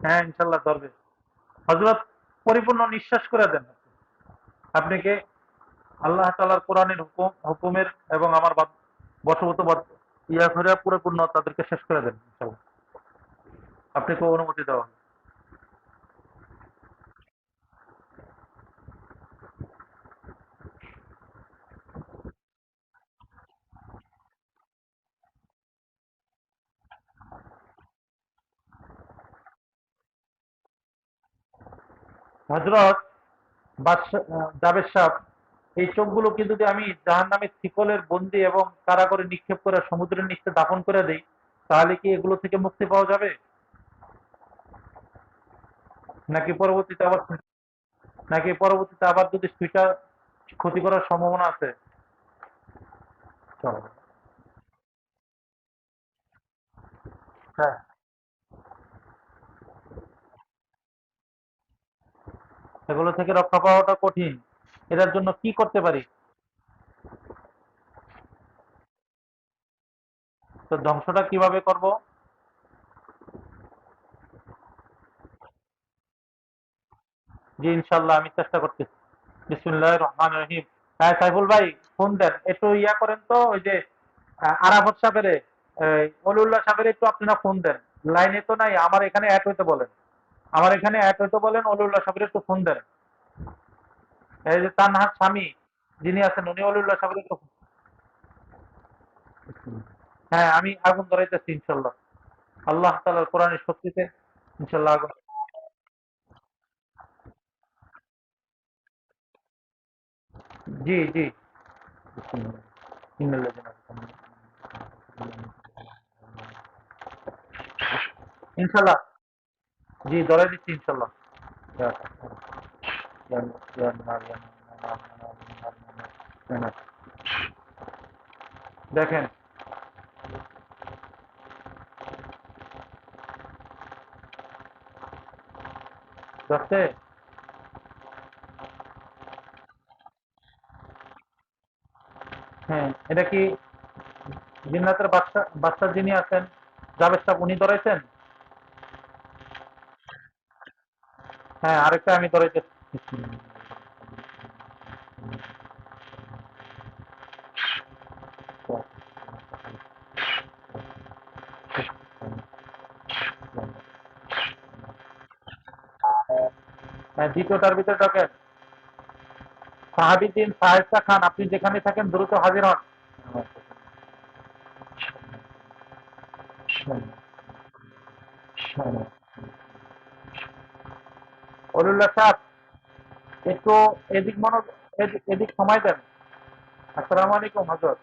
হ্যাঁ, ইনশাল্লাহ ধরবে। হযরত পরিপূর্ণ নিঃশ্বাস করে দেন। আপনি কি আল্লাহ তাআলার কোরআনের হুকুমের এবং আমার বশবত ইয়া করে পরিপূর্ণ তাদেরকে শেষ করে দেন ইনশাল্লাহ। আপনি তো অনুমতি দেওয়া। হযরত জাবেদ সাহেব, এই চোখগুলোকে যদি আমি জাহান্নামের শিকলের বন্দি এবং কারাগারে নিক্ষেপ করে সমুদ্রের নিচে দাফন করে দেই, তাহলে কি এগুলো থেকে মুক্তি পাওয়া যাবে? নাকি পরবর্তীতে আবার যদি সুইটা ক্ষতি করার সম্ভাবনা আছে? চলো। হ্যাঁ, এগুলো থেকে রক্ষা পাওয়াটা কঠিন। এটার জন্য কি করতে পারি? তো ধ্বংসটা কিভাবে করব? জি, ইনশাল্লাহ আমি চেষ্টা করতেছি। বিসমিল্লাহির রহমানির রহিম। হ্যাঁ, সাইফুল ভাই, ফোন দেন একটু, ইয়া করেন তো ওই যে আরাফাত সাহেবের, অলিউল্লাহ সাহেবের একটু আপনারা ফোন দেন। লাইনে তো নাই, আমার এখানে অ্যাড হইতে বলেন। অলিউল্লাহ সাহেবের একটু ফোন দেন। এই যে তানহার স্বামী যিনি আছেন, উনি অলিউল্লাহ সাহেবের একটু হ্যাঁ, আমি আগুন ধরাইতেছি ইনশাল্লাহ। আল্লাহ তাআলার কোরআনের শক্তিতে ইনশাল্লাহ আগুন। জি, জি। ইনশাল্লাহ। জি, ধরাই দিচ্ছি ইনশাল্লাহ। দেখেন, ধরছে? হ্যাঁ, এটা কি জিন্নাতের বাচ্চা যিনি আছেন, জাভেদ সাহেব, উনি ধরেছেন? হ্যাঁ, আরেকটা আমি ধরেছি। হ্যাঁ, দ্বিতীয়টার ভিতরে ঢোকেন। সাহাবিদ্দিন শায়েস্তা খান, আপনি যেখানে থাকেন দ্রুত হাজির হন। অলিউল্লাহ সাহেব, একটু এদিক এদিক সময় দেন। আসসালামু আলাইকুম হজরত।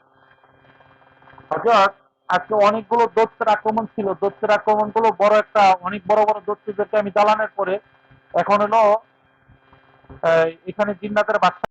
হজরত, আজকে অনেকগুলো দৈত্যের আক্রমণ ছিল। দৈত্যের আক্রমণ গুলো বড় একটা, অনেক বড় বড় দৈত্যদেরকে আমি জ্বালানোর পরে এখন হলো এখানে জিন্নাতের বাচ্চা